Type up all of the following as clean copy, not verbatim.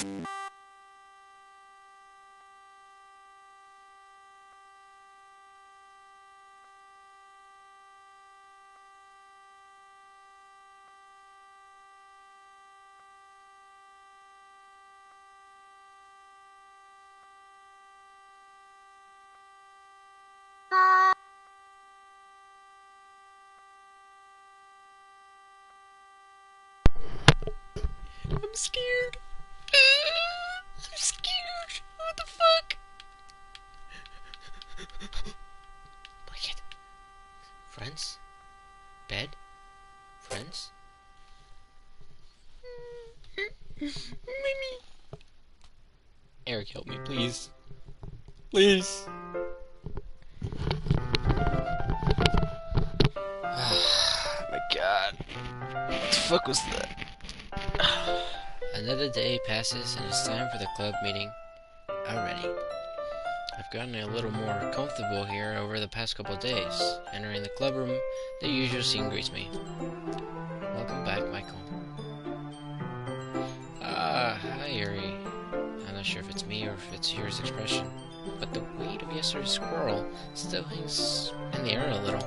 I'm scared. I'm scared. What the fuck? Blanket. Friends? Bed? Friends? Mimi. Eric, help me, please. Please. Oh my god. What the fuck was that? Another day passes and it's time for the club meeting already. I've gotten a little more comfortable here over the past couple of days. Entering the club room, the usual scene greets me. Welcome back, Michael. Hi Yuri. I'm not sure if it's me or if it's Yuri's expression, but the weight of yesterday's squirrel still hangs in the air a little.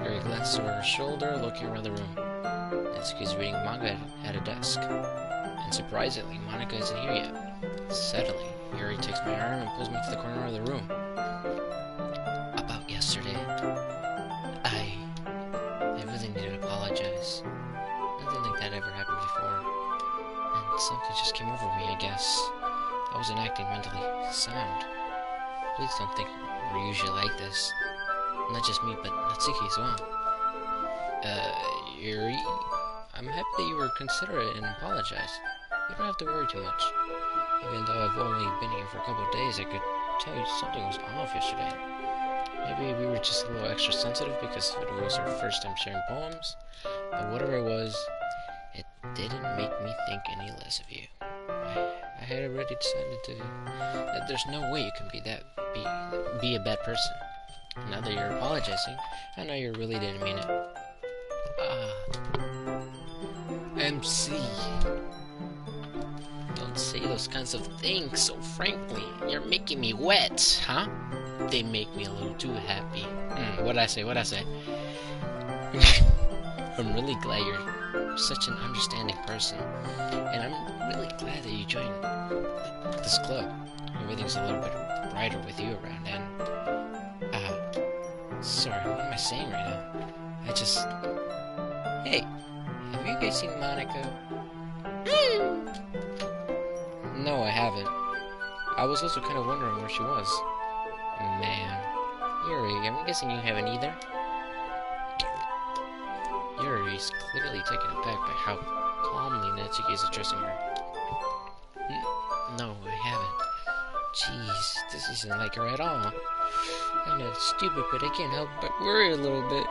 Yuri glances over her shoulder, looking around the room. Natsuki's reading manga at a desk. And surprisingly, Monica isn't here yet. Suddenly, Yuri takes my arm and pulls me to the corner of the room. About yesterday, I really need to apologize. Nothing like that ever happened before. And something just came over me, I guess. I wasn't acting mentally sound. Please don't think we're usually like this. Not just me, but Natsuki as well. Yuri, I'm happy that you were considerate and apologized. You don't have to worry too much. Even though I've only been here for a couple of days, I could tell you something was off yesterday. Maybe we were just a little extra sensitive because it was our first time sharing poems, but whatever it was, it didn't make me think any less of you. I had already decided that there's no way you can be a bad person. Now that you're apologizing, I know you really didn't mean it. MC. Don't say those kinds of things so frankly. You're making me wet, huh? They make me a little too happy. What'd I say? I'm really glad you're such an understanding person. And I'm really glad that you joined this club. Everything's a little bit brighter with you around, and sorry, what am I saying right now? Hey, have you guys seen Monica? No, I haven't. I was also kind of wondering where she was. Man. Yuri, I'm guessing you haven't either? Yuri's clearly taken aback by how calmly Natsuki is addressing her. No, I haven't. Jeez, this isn't like her at all. I know it's stupid, but I can't help but worry a little bit.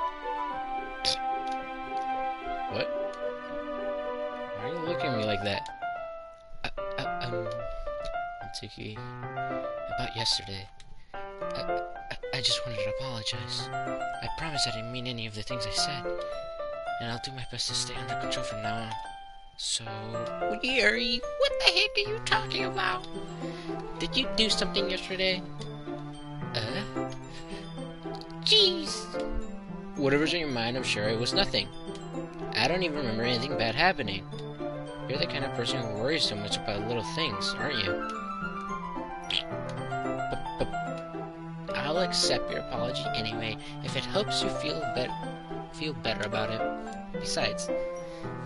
What? Why are you looking at me like that? Natsuki, about yesterday. I just wanted to apologize. I promise I didn't mean any of the things I said. And I'll do my best to stay under control from now on. So... Yuri, what the heck are you talking about? Did you do something yesterday? Jeez. Whatever's in your mind, I'm sure it was nothing. I don't even remember anything bad happening. You're the kind of person who worries so much about little things, aren't you? But I'll accept your apology anyway, if it helps you feel better about it. Besides,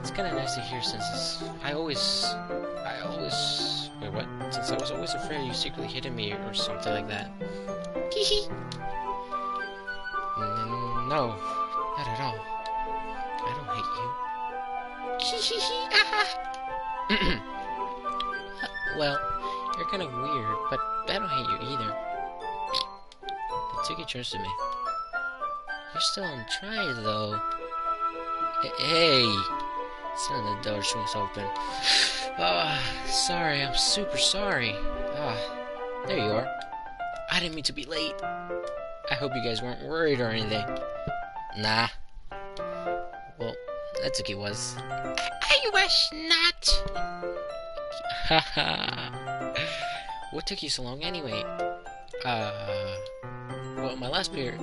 it's kind of nice to hear since I was always afraid you secretly hated me or something like that. Hehe. No, not at all. I don't hate you. Well, you're kind of weird, but I don't hate you either. Natsuki turns to me. You're still on try, though. Hey! Suddenly the door swings open. Sorry, I'm super sorry. There you are. I didn't mean to be late. I hope you guys weren't worried or anything. Nah. Well, Natsuki was. I wish not. Haha. What took you so long anyway? Well, my last period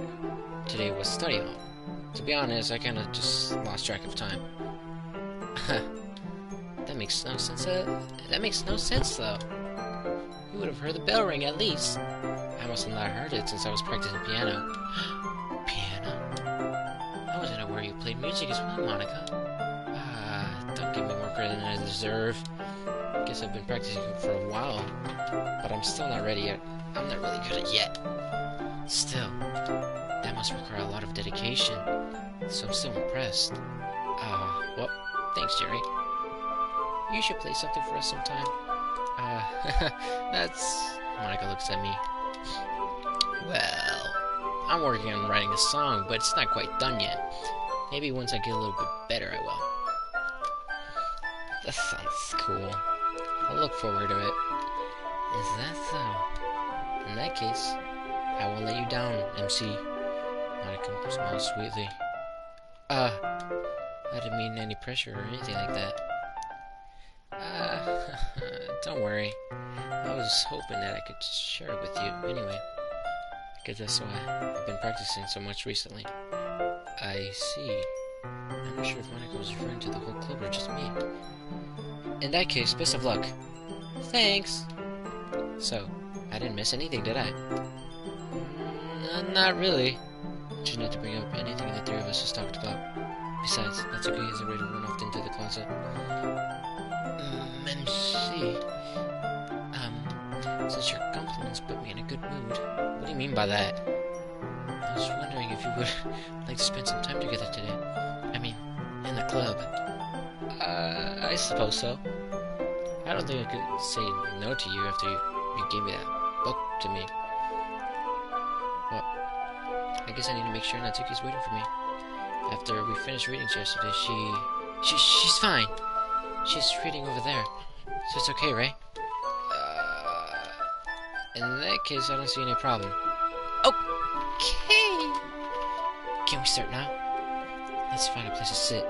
today was study hall. To be honest, I kinda just lost track of time. That makes no sense, that makes no sense, though. You would have heard the bell ring, at least. I must have not heard it since I was practicing piano. Piano? I wasn't aware you played music as well, Monica. Don't give me more credit than I deserve. Guess I've been practicing for a while, but I'm still not ready yet. I'm not really good at it yet. Still, that must require a lot of dedication, so I'm still impressed. Well, thanks, Yuri. You should play something for us sometime. That's... Monica looks at me. Well, I'm working on writing a song, but it's not quite done yet. Maybe once I get a little bit better, I will. That sounds cool. I'll look forward to it. Is that so? In that case, I won't let you down, MC. Monica smiles sweetly. I didn't mean any pressure or anything like that. Don't worry. I was hoping that I could share it with you anyway. I guess that's why I've been practicing so much recently. I see. I'm not sure if Monica was referring to the whole club or just me. In that case, best of luck. Thanks. So, I didn't miss anything, did I? Not really. Just not to bring up anything the three of us just talked about. Besides, Natsuki has already run off into the closet. MC. Since your compliments put me in a good mood. What do you mean by that? I was wondering if you would like to spend some time together today. I mean, in the club. I suppose so. I don't think I could say no to you after you gave me that book to me. Well, I guess I need to make sure Natsuki's waiting for me. After we finished readings yesterday, she's fine. She's reading over there. So it's okay, right? In that case, I don't see any problem. Okay. Can we start now? Let's find a place to sit.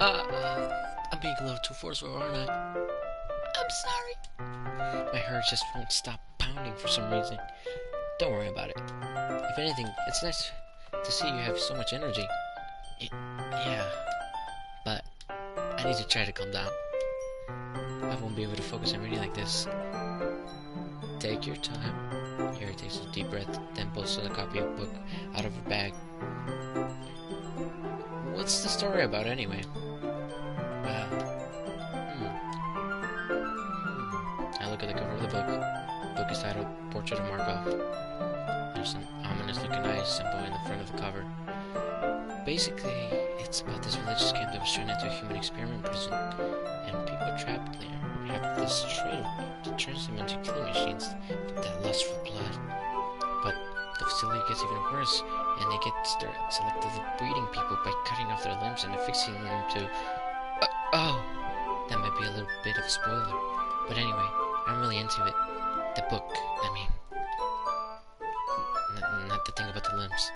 I'm being a little too forceful, aren't I? I'm sorry. My heart just won't stop pounding for some reason. Don't worry about it. If anything, it's nice to see you have so much energy. Yeah, but I need to try to calm down. I won't be able to focus on reading like this. Take your time. Yuri takes a deep breath, then pulls a copy of a book out of her bag. What's the story about, anyway? I look at the cover of the book. The book is titled Portrait of Markov. There's an ominous-looking eye symbol in the front of the cover. Basically, it's about this religious camp that was turned into a human experiment prison, and people trapped there have this trait that turns them into killing machines with that lust for blood. But the facility gets even worse, and they get to start selectively breeding people by cutting off their limbs and affixing them to... that might be a little bit of a spoiler. But anyway, I'm really into it. The book, I mean. Not the thing about the limbs.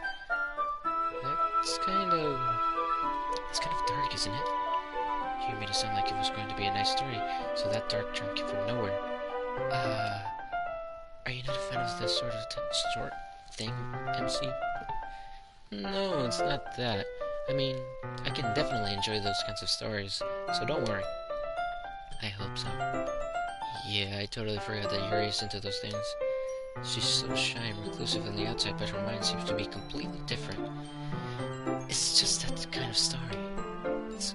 It's kind of dark, isn't it? You made it sound like it was going to be a nice story, so that dark turn came from nowhere. Are you not a fan of this sort thing, MC? No, it's not that. I mean, I can definitely enjoy those kinds of stories, so don't worry. I hope so. Yeah, I totally forgot that Yuri's into those things. She's so shy and reclusive on the outside, but her mind seems to be completely different. It's just that kind of story. It's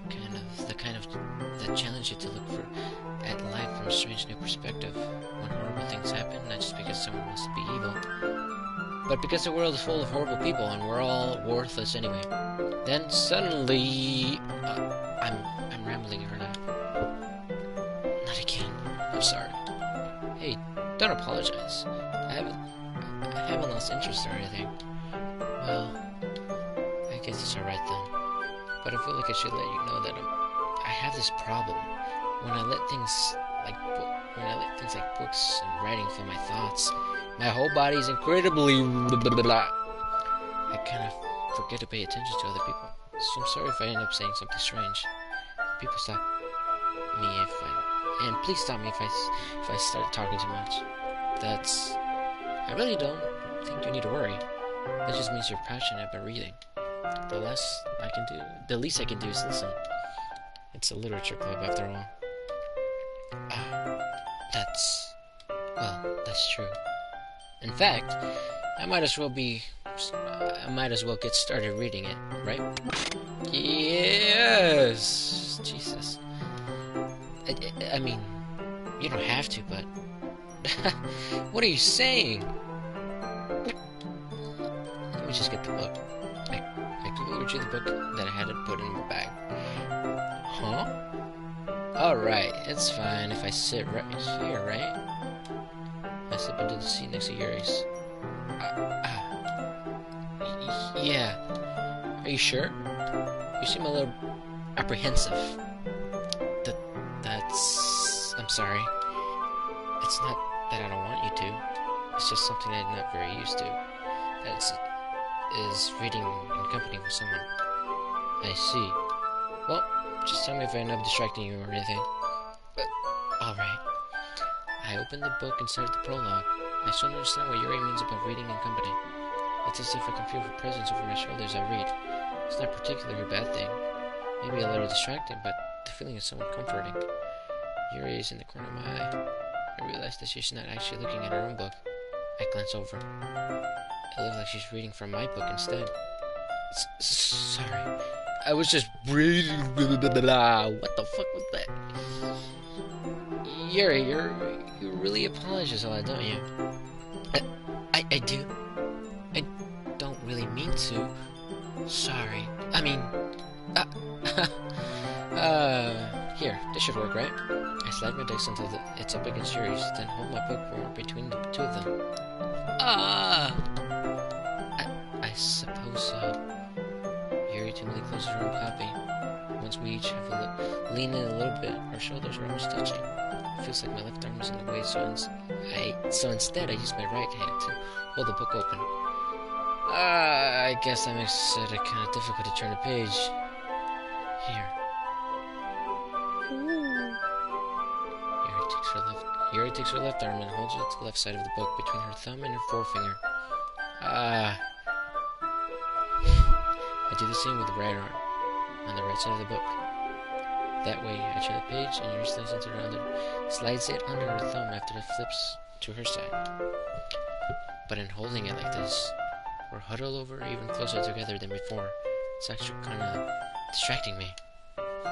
the kind of that challenge you to look at life from a strange new perspective. When horrible things happen, not just because someone wants to be evil, but because the world is full of horrible people and we're all worthless anyway. Then suddenly, I'm rambling, aren't I? Not again. I'm sorry. Hey, don't apologize. I haven't lost interest or anything. Well, I guess it's alright then. But I feel like I should let you know that I have this problem. When I let things like books and writing fill my thoughts, my whole body is incredibly I kind of forget to pay attention to other people. so I'm sorry if I end up saying something strange. People stop me if I... And please stop me if I start talking too much. I really don't think you need to worry. That just means you're passionate about reading. The least I can do is listen. It's a literature club after all. That's true. In fact, I might as well get started reading it, right? Yes! Jesus. I mean, you don't have to, but... What are you saying? Let me just get the book. I quickly retrieved the book that I had to put in my bag. Huh? Alright, it's fine if I sit right here, right? I slip into the seat next to Yuri's. Yeah. Are you sure? You seem a little apprehensive. I'm sorry. It's not that I don't want you to. It's just something I'm not very used to. Is reading in company with someone. I see. Well, just tell me if I end up distracting you or anything. Alright. I opened the book and started the prologue. I still don't understand what Yuri means about reading in company. It's as if I can feel her presence over my shoulder as I read. It's not particularly a bad thing. Maybe a little distracting, but the feeling is somewhat comforting. Yuri is in the corner of my eye. I realize that she's not actually looking at her own book. I glance over. It looks like she's reading from my book instead. Sorry. I was just reading. What the fuck was that? Yuri, you really apologize a lot, don't you? I do. I don't really mean to. Sorry. I mean... Here, this should work, right? I slide my dice until it's up against Yuri's, then hold my bookworm between the two of them. I suppose so. Yuri timidly closes her own copy. Once we each have lean in a little bit, our shoulders are almost touching. It feels like my left arm is in the way, so instead I use my right hand to hold the book open. I guess that makes it kind of difficult to turn the page. Here. Yuri takes her left arm and holds it to the left side of the book between her thumb and her forefinger. I do the same with the right arm, on the right side of the book. That way, I turn the page and Yuri slides it under her thumb after it flips to her side. But in holding it like this, we're huddled over even closer together than before. It's actually kind of distracting me.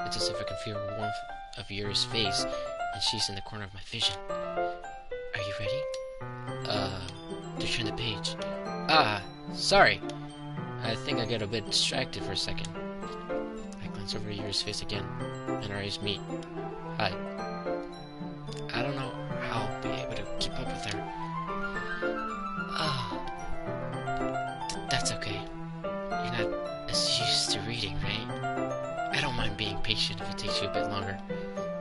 It's as if I can feel the warmth of Yuri's face, and she's in the corner of my vision. Are you ready? To turn the page. Sorry. I think I got a bit distracted for a second. I glance over Yuri's face again, and our eyes meet. Hi. I don't know how I'll be able to keep up with her. That's okay. You're not as used to reading, right? I don't mind being patient if it takes you a bit longer.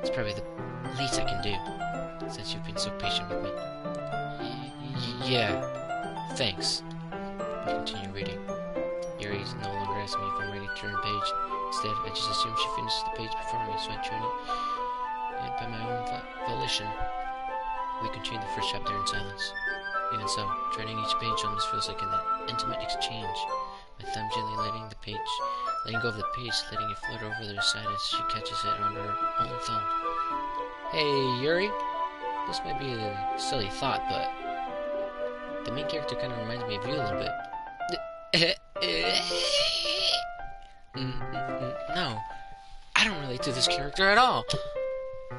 It's probably the least I can do, since you've been so patient with me. Yeah, thanks. We continue reading. Yuri no longer asks me if I'm ready to turn the page. Instead, I just assume she finishes the page before me, so I turn it by my own volition. We continue the first chapter in silence. Even so, turning each page almost feels like an intimate exchange. My thumb gently letting go of the page, letting it flutter over the side as she catches it on her own thumb. Hey, Yuri. This might be a silly thought, but the main character kind of reminds me of you a little bit. No, I don't relate to this character at all.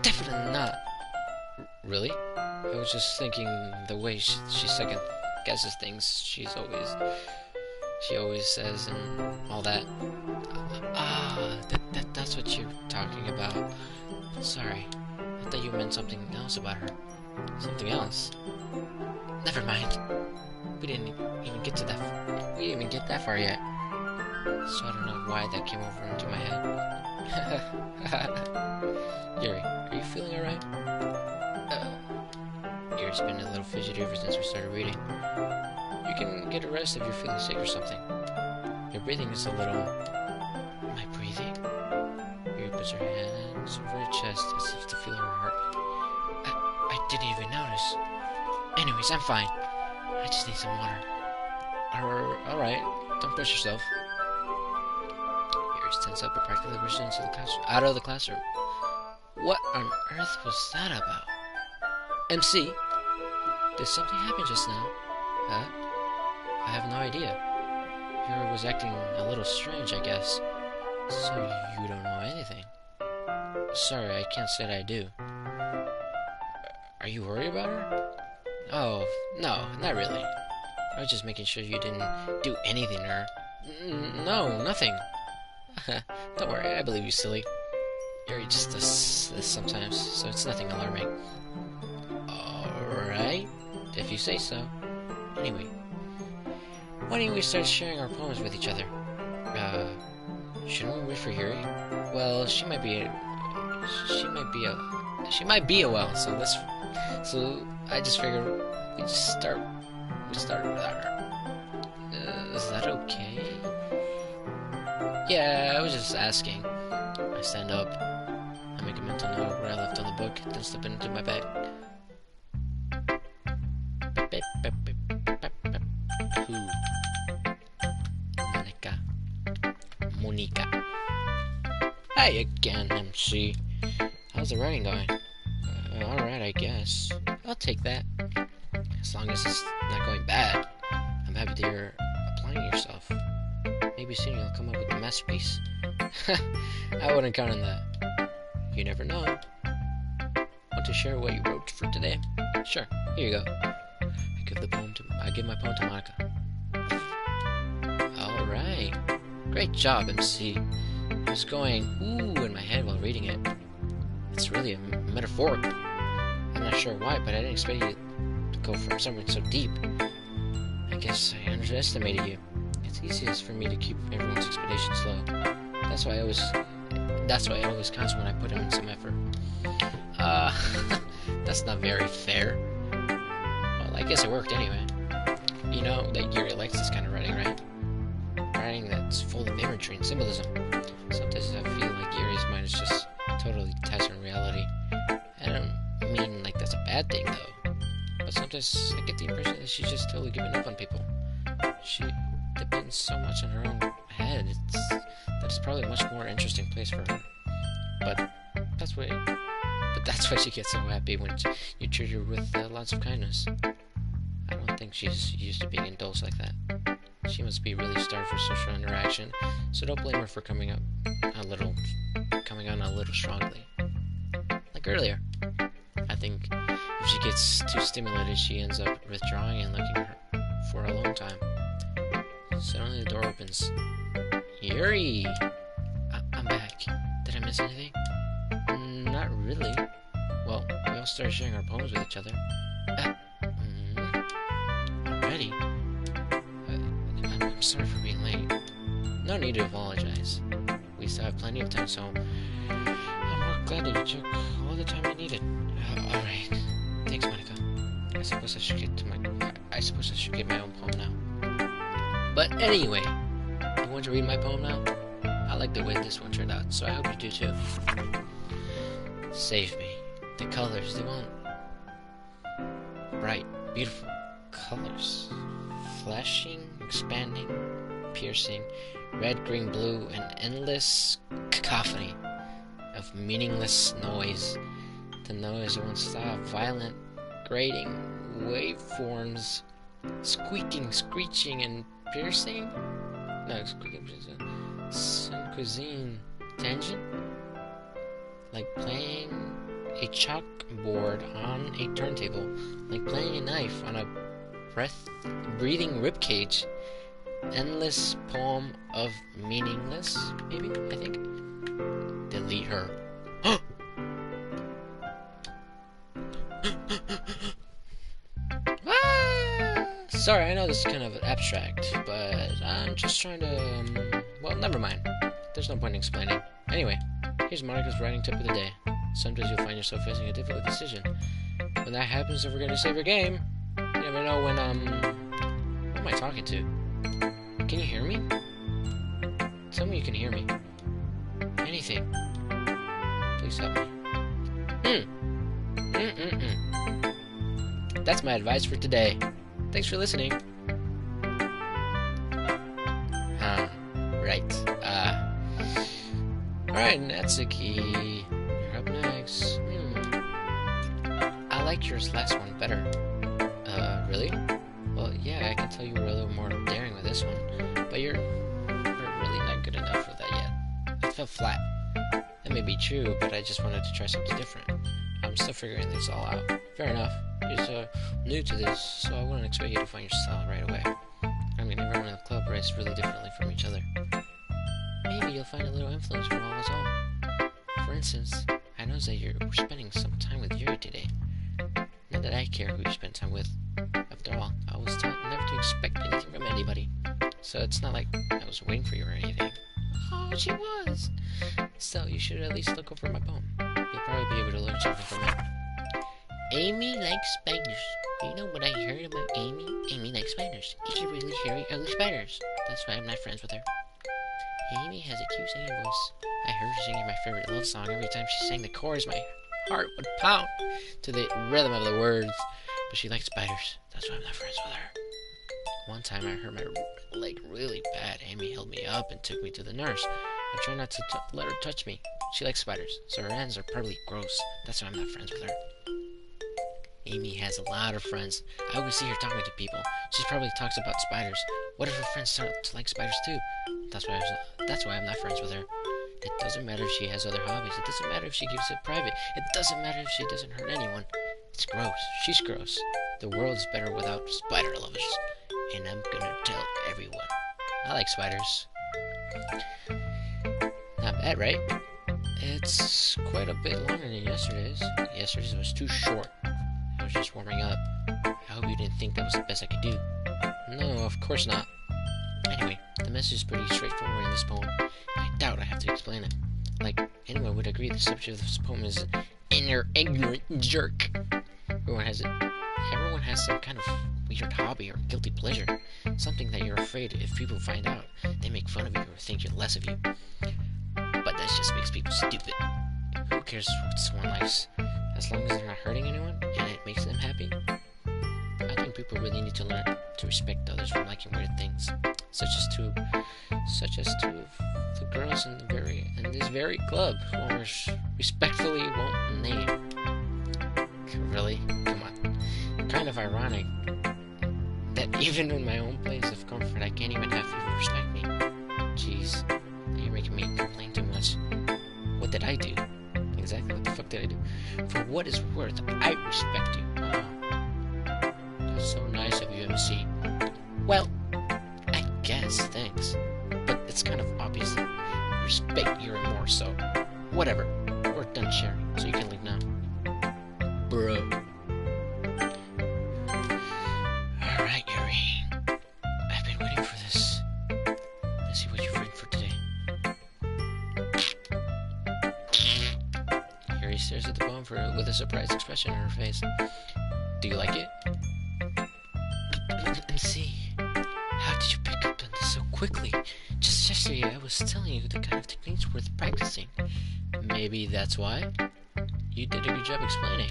Definitely not. Really? I was just thinking the way she second guesses things. She always says and all that. That's what you're talking about. Sorry, I thought you meant something else about her. Something else. Never mind. We didn't even get that far yet. So I don't know why that came over into my head. Yuri, are you feeling alright? Yuri's been a little fidgety ever since we started reading. You can get a rest if you're feeling sick or something. Your breathing is a little moves her hands over her chest as if to feel her heartbeat. I didn't even notice. Anyways, I'm fine. I just need some water. Alright, don't push yourself. Yuri's tense up and practically rushed into the classroom, out of the classroom. What on earth was that about? MC? Did something happen just now? Huh? I have no idea. Yuri was acting a little strange, I guess. So you don't know anything? Sorry, I can't say that I do. Are you worried about her? Oh, no, not really. I was just making sure you didn't do anything to her. No, nothing. Don't worry, I believe you, silly. Yuri just does this sometimes, so it's nothing alarming. Alright, if you say so. Anyway, why don't we start sharing our poems with each other? Shouldn't we wait for Yuri? Well, she might be a while, so I just figured we start without her. Is that okay? Yeah, I was just asking. I stand up. I make a mental note where I left on the book, then slip it into my bag. Monica. Hey again, MC. How's the writing going? Alright, I guess. I'll take that. As long as it's not going bad. I'm happy that you're applying yourself. Maybe soon you'll come up with a masterpiece. I wouldn't count on that. You never know. Want to share what you wrote for today? Sure, here you go. I give my poem to Monica. Alright. Great job, MC. I was going ooh in my head while reading it. It's really a metaphorical. I'm not sure why, but I didn't expect you to go from something so deep. I guess I underestimated you. It's easiest for me to keep everyone's expectations low. That's why I always counts when I put in some effort. That's not very fair. Well, I guess it worked anyway. You know that Yuri likes this kind of writing, right? Writing that's full of imagery and symbolism. Sometimes I feel like Yuri's mind is just totally detached from reality. I don't mean like that's a bad thing, though. But sometimes I get the impression that she's just totally giving up on people. She depends so much on her own head. That it's probably a much more interesting place for her. But that's why she gets so happy when you treat her with lots of kindness. I don't think she's used to being indulged like that. She must be really starved for social interaction, so don't blame her for coming on a little strongly. Like earlier. I think if she gets too stimulated, she ends up withdrawing and looking for a long time. Suddenly the door opens. Yuri! I'm back. Did I miss anything? Not really. Well, we all started sharing our poems with each other. Already? I'm sorry for being late. No need to apologize. We still have plenty of time, so I'm more glad that you took all the time you needed. Alright. Thanks, Monica. I suppose I should get my own poem now. But anyway, you want to read my poem now? I like the way this one turned out, so I hope you do too. Save me. The colors, they want bright, beautiful colors. Flashing, expanding, piercing, red, green, blue, an endless cacophony of meaningless noise. The noise won't stop. Violent, grating, waveforms, squeaking, screeching, and piercing? No, squeaking, piercing. Some cuisine tangent? Like playing a chalkboard on a turntable. Like playing a knife on a breathing ribcage. Endless poem of meaningless, maybe? I think. Delete her. Sorry, I know this is kind of abstract, but I'm just trying to, well, never mind. There's no point in explaining. Anyway, here's Monica's writing tip of the day. Sometimes you'll find yourself facing a difficult decision. When that happens, if we're going to save your game, you never know when, who am I talking to? Can you hear me? Tell me you can hear me. Anything. Please help me. That's my advice for today. Thanks for listening. Right. Alright, Natsuki. You're up next. I liked your last one better. Really? Well, yeah, I can tell you were a little more daring with this one, but you're really not good enough for that yet. It felt flat. That may be true, but I just wanted to try something different. I'm still figuring this all out. Fair enough. You're so new to this, so I wouldn't expect you to find your style right away. I mean, everyone in the club writes really differently from each other. Maybe you'll find a little influence from all us all. For instance, I noticed that you're spending some time with Yuri today. Not that I care who you spend time with. After all, I was taught never to expect anything from anybody. So it's not like I was waiting for you or anything. Oh, she was! So you should at least look over my poem. You'll probably be able to learn something from it. Amy likes spiders. You know what I heard about Amy? Amy likes spiders. It's really hairy, ugly spiders. That's why I'm not friends with her. Amy has a cute singing voice. I heard her singing my favorite love song. Every time she sang the chorus, my heart would pound To the rhythm of the words. But she likes spiders. That's why I'm not friends with her. One time I hurt my leg really bad. Amy held me up and took me to the nurse. I tried not to let her touch me. She likes spiders, so her hands are probably gross. That's why I'm not friends with her. Amy has a lot of friends. I always see her talking to people. She probably talks about spiders. What if her friends start to like spiders too? That's why I'm not friends with her. It doesn't matter if she has other hobbies. It doesn't matter if she keeps it private. It doesn't matter if she doesn't hurt anyone. It's gross. She's gross. The world's better without spider lovers. And I'm gonna tell everyone. I like spiders. Not bad, right? It's quite a bit longer than yesterday's. Yesterday's was too short. I was just warming up. I hope you didn't think that was the best I could do. No, of course not. Anyway, the message is pretty straightforward in this poem. I doubt I have to explain it. Like, anyone would agree the subject of this poem is an inner ignorant jerk. Everyone has some kind of weird hobby or guilty pleasure. Something that you're afraid if people find out, they make fun of you or think you're less of you. But that just makes people stupid. Who cares what someone likes? As long as they're not hurting anyone and it makes them happy. I think people really need to learn to respect others from liking weird things, such as two of the girls in this very club who I respectfully won't name. Really? Come on. Kind of ironic that even in my own place of comfort, I can't even have people respect me. Jeez, now you're making me complain too much. What did I do? Exactly what the fuck did I do? For what it's worth, I respect you. Oh. That's so nice of you, MC. Well, I guess, thanks. But it's kind of obvious that I respect Yuri more, so whatever. We're done sharing, so you can leave now. Bro. Alright, Yuri. I've been waiting for this. Let's see what you've written for today. Yuri stares at the poem with a surprised expression on her face. Do you like it? And see, how did you pick up on this so quickly? Just yesterday I was telling you the kind of techniques worth practicing. Maybe that's why? You did a good job explaining.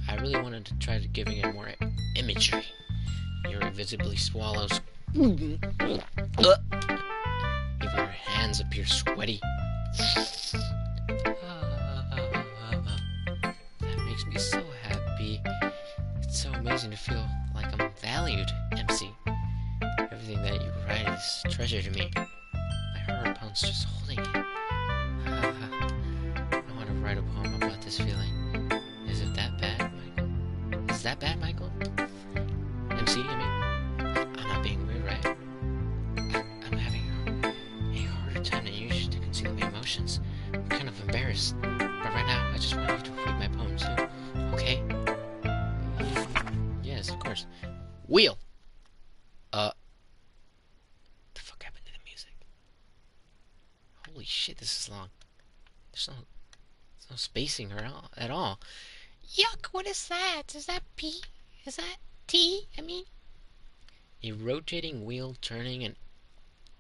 I really wanted to try to giving it more imagery. Yuri visibly swallows. Even her hands appear sweaty. That makes me so happy. It's so amazing to feel like I'm valued, MC. Everything that you write is a treasure to me. My heart pounds just holding it. I want to write a poem about this feeling. Is it that bad, Michael? Is that bad, Michael? MC, I mean, I'm not being weird, right? I'm having a harder time than usual to conceal my emotions. I'm kind of embarrassed. But right now, I just want you to read my poems too. Okay? Yes, of course. Wheel! The fuck happened to the music? Holy shit, this is long. There's no spacing at all. Yuck, what is that? Is that P? Is that T? I mean... A rotating wheel turning an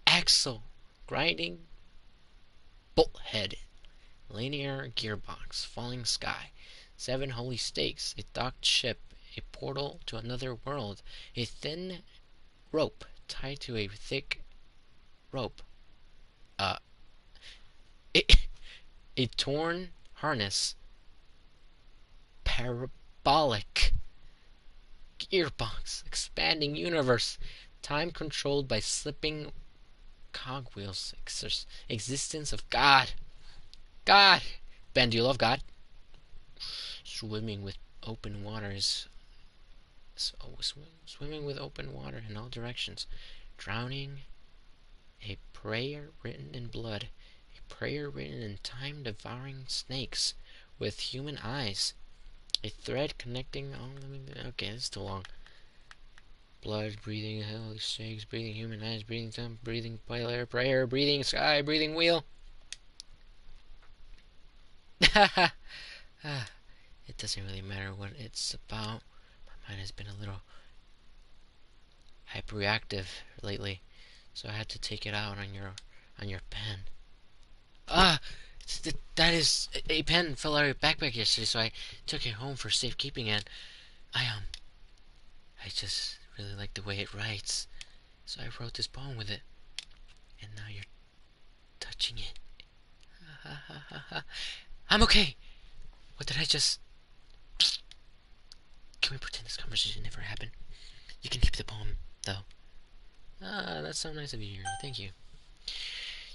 axle grinding bolt head. linear gearbox, falling sky, 7 holy stakes, a docked ship, a portal to another world, a thin rope tied to a thick rope, a torn harness, parabolic gearbox, expanding universe, time controlled by slipping cogwheels, existence of God. God! Ben, do you love God? Swimming with open water is... swimming with open water in all directions. Drowning, a prayer written in blood. A prayer written in time-devouring snakes with human eyes. A thread connecting all... Okay, this is too long. Blood, breathing, holy snakes, breathing human eyes, breathing time, breathing prayer, breathing sky, breathing wheel. It doesn't really matter what it's about. My mind has been a little hyperreactive lately, so I had to take it out on your pen. That is a pen fell out of your backpack yesterday, so I took it home for safekeeping, and I just really like the way it writes, so I wrote this poem with it, and now you're touching it. I'm okay. What did I just... Can we pretend this conversation never happened? You can keep the poem, though. That's so nice of you, Yuri. Thank you.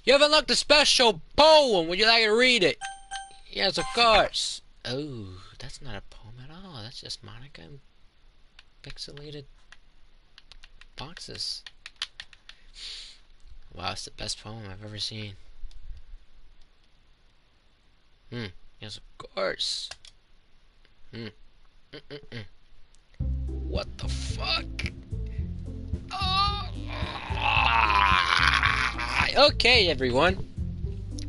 You have unlocked a special poem. Would you like to read it? Yes, of course. Oh, that's not a poem at all. That's just Monica and pixelated boxes. Wow, it's the best poem I've ever seen. Yes, of course. What the fuck? Oh. Okay, everyone.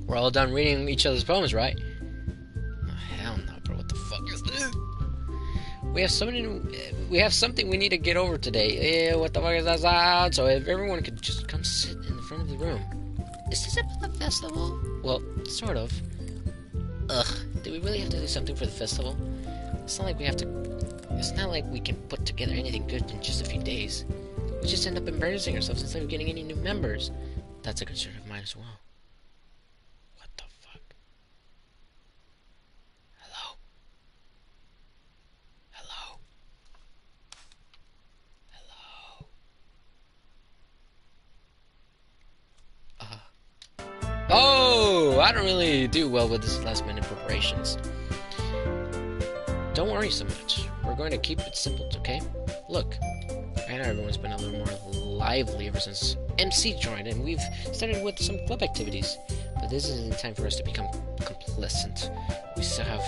We're all done reading each other's poems, right? Oh, hell no, bro. What the fuck is this? We have something we need to get over today. What the fuck is that? So if everyone could just come sit in the front of the room. Is this about the festival? Well, sort of. Ugh. Do we really have to do something for the festival? It's not like we can put together anything good in just a few days. We just end up embarrassing ourselves instead of getting any new members. That's a concern of mine as well. What the fuck? Hello? Hello? Hello? Oh, I don't really do well with this last minute preparations. Don't worry so much. We're going to keep it simple, okay? Look, I know everyone's been a little more lively ever since MC joined, and we've started with some club activities. But this isn't the time for us to become complacent. We still have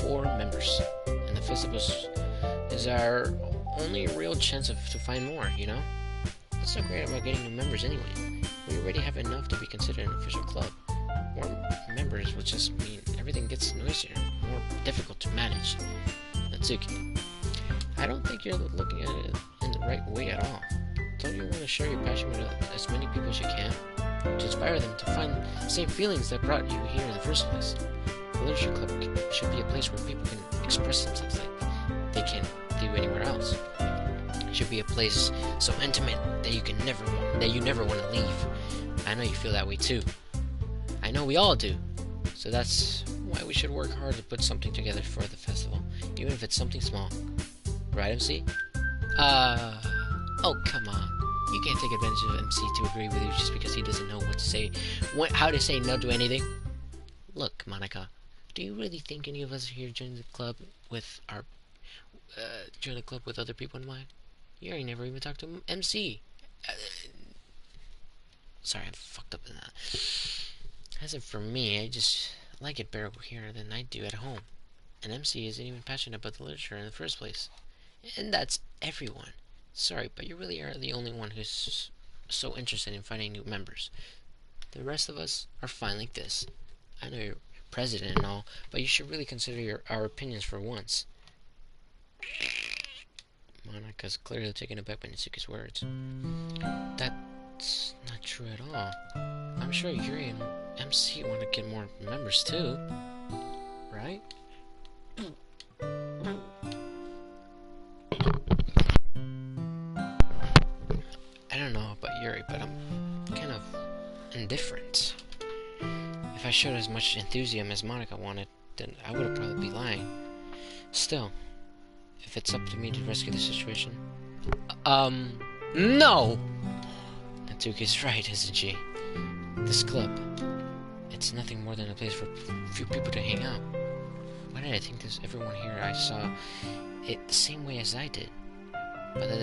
4 members, and the festival is our only real chance to find more, you know? What's so great about getting new members anyway? We already have enough to be considered an official club. More members will just mean everything gets noisier, more difficult to manage. Natsuki, I don't think you're looking at it in the right way at all. Don't you want to share your passion with as many people as you can? To inspire them to find the same feelings that brought you here in the first place. The literature club should be a place where people can express themselves like they can do anywhere else. It should be a place so intimate that you never want to leave. I know you feel that way too. I know we all do. So that's why we should work hard to put something together for the festival, even if it's something small. Right, MC? Oh, come on. You can't take advantage of MC to agree with you just because he doesn't know what to say, how to say no to anything. Look, Monica, do you really think any of us here join the club with other people in mind? You already never even talked to MC. Sorry, I fucked up in that. As for me, I just like it better here than I do at home. And MC isn't even passionate about the literature in the first place. And that's everyone. Sorry, but you really are the only one who's so interested in finding new members. The rest of us are fine like this. I know you're president and all, but you should really consider our opinions for once. Monika's clearly taken aback by Natsuki's words. That's not true at all. I'm sure Yuri and MC want to get more members too, right? I don't know about Yuri, but I'm kind of indifferent. If I showed as much enthusiasm as Monica wanted, then I would have probably be lying. Still, if it's up to me to rescue the situation... no! Natsuki's right, isn't she? This club, it's nothing more than a place for a few people to hang out. Why did I think this? Everyone here I saw it the same way as I did. But that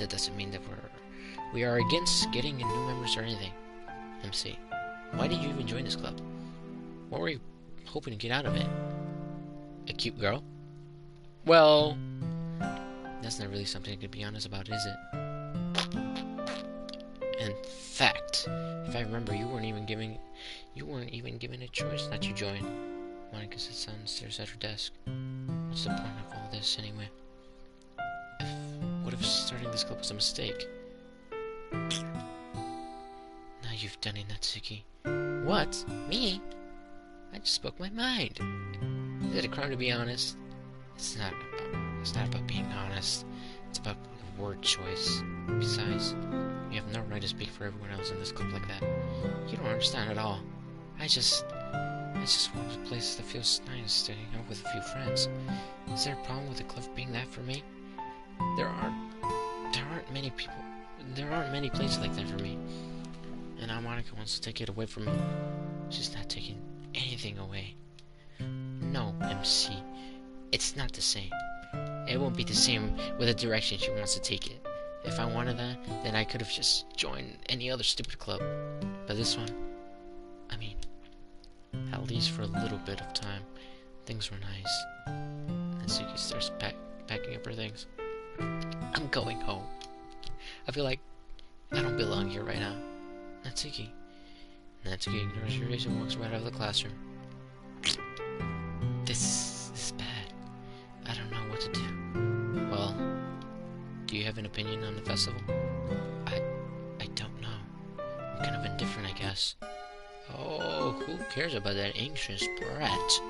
doesn't mean that we are against getting in new members or anything. MC, why did you even join this club? What were you hoping to get out of it? A cute girl? Well, that's not really something I could be honest about, is it? In fact, if I remember, you weren't even given a choice not to join. Monica sits downstairs at her desk. What's the point of all this anyway? What if starting this club was a mistake? Now you've done it, Natsuki. What? Me? I just spoke my mind. Is it a crime to be honest? It's not about being honest. It's about the word choice. Besides, you have no right to speak for everyone else in this club like that. You don't understand at all. I just wanted a place that feels nice to hang out with a few friends. Is there a problem with the club being that for me? There aren't many places like that for me. And now Monica wants to take it away from me. She's not taking anything away. No, MC. It's not the same. It won't be the same with the direction she wants to take it. If I wanted that, then I could have just joined any other stupid club. But this one, I mean, at least for a little bit of time, things were nice. Natsuki starts packing up her things. I'm going home. I feel like I don't belong here right now. Natsuki ignores your face and walks right out of the classroom. This is bad. I don't know what to do. Well, do you have an opinion on the festival? I don't know. I'm kind of indifferent, I guess. Oh, who cares about that anxious brat?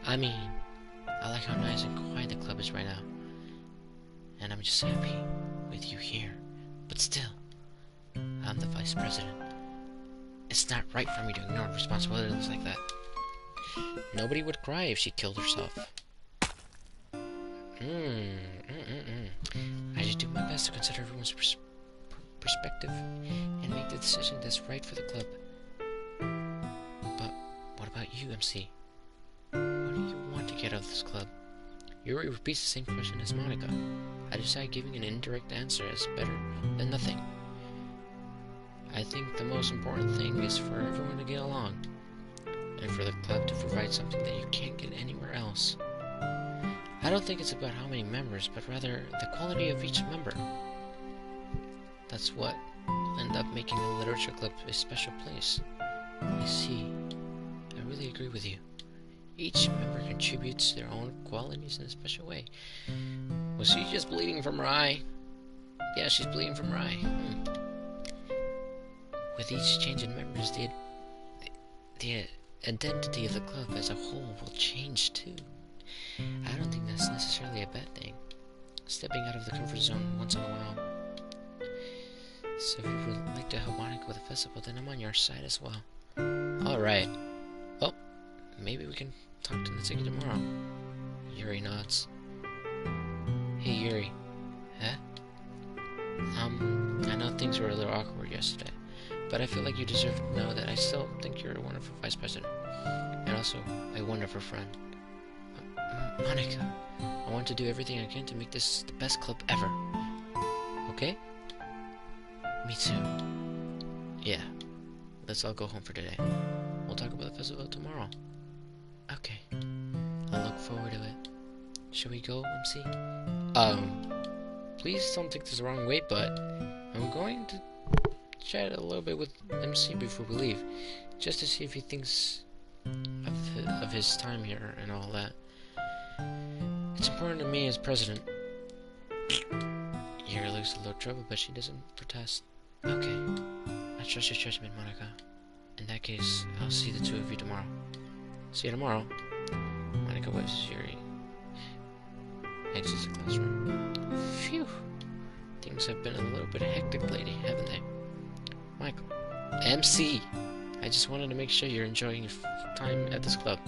I mean, I like how nice and quiet the club is right now. And I'm just happy with you here. But still, I'm the vice president. It's not right for me to ignore responsibilities like that. Nobody would cry if she killed herself. I just do my best to consider everyone's perspective and make the decision that's right for the club. But what about you, MC? What do you want to get out of this club? Yuri repeats the same question as Monica. I decide giving an indirect answer is better than nothing. I think the most important thing is for everyone to get along, and for the club to provide something that you can't get anywhere else. I don't think it's about how many members, but rather the quality of each member. That's what will end up making the literature club a special place. I see. I really agree with you. Each member contributes their own qualities in a special way. Was she just bleeding from her eye? Yeah, she's bleeding from her eye. With each change in members, the identity of the club as a whole will change too. I don't think that's necessarily a bad thing. Stepping out of the comfort zone once in a while. So if you would like to help Monica with the festival, then I'm on your side as well. Alright. Well, maybe we can talk to Natsuki tomorrow. Yuri nods. Hey Yuri. Huh? I know things were a little awkward yesterday, but I feel like you deserve to know that I still think you're a wonderful vice president, and also a wonderful friend. Monica, I want to do everything I can to make this the best club ever. Okay? Me too. Yeah. Let's all go home for today. We'll talk about the festival tomorrow. Okay. I'll look forward to it. Shall we go, MC? Please don't take this the wrong way, but I'm going to chat a little bit with MC before we leave, just to see if he thinks of his time here and all that. It's important to me as president. Yuri looks a little troubled, but she doesn't protest. Okay. I trust your judgment, Monica. In that case, I'll see the two of you tomorrow. See you tomorrow. Monica waves Yuri. Exits the classroom. Phew. Things have been a little bit hectic lately, haven't they? Michael. MC! I just wanted to make sure you're enjoying your time at this club.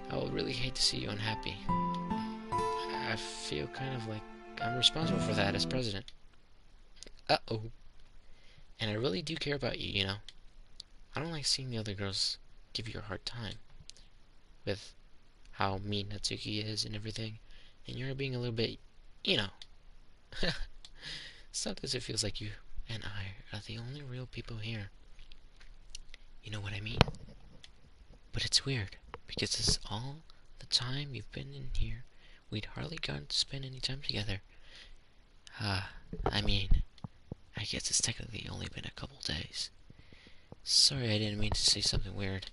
I would really hate to see you unhappy. I feel kind of like I'm responsible for that as president. Uh-oh. And I really do care about you, you know. I don't like seeing the other girls give you a hard time with how mean Natsuki is and everything, and you're being a little bit, you know. Sometimes it feels like you and I are the only real people here. You know what I mean? But it's weird, because this is all the time you've been in here. We'd hardly gotten to spend any time together. I mean, I guess it's technically only been a couple days. Sorry, I didn't mean to say something weird.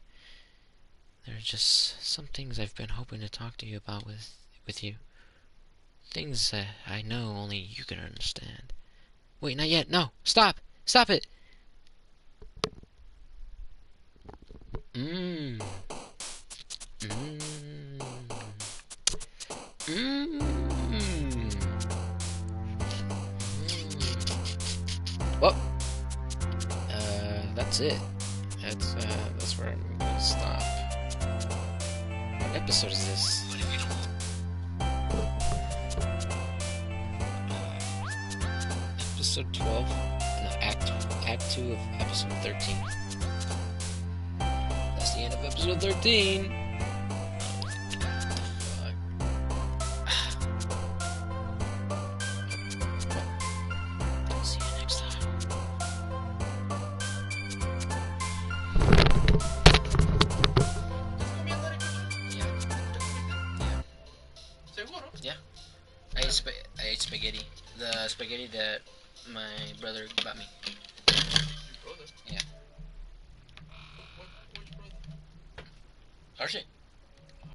There are just some things I've been hoping to talk to you about with you. Things that I know only you can understand. Wait, not yet. No, stop! Stop it! Well, that's it. That's where I'm gonna stop. What episode is this? Episode 12? No, Act 2 of episode 13. That's the end of episode 13. See you next time. Yeah. I ate spaghetti. The spaghetti that my brother bought me. Your brother? Yeah. Which brother? Oh shit.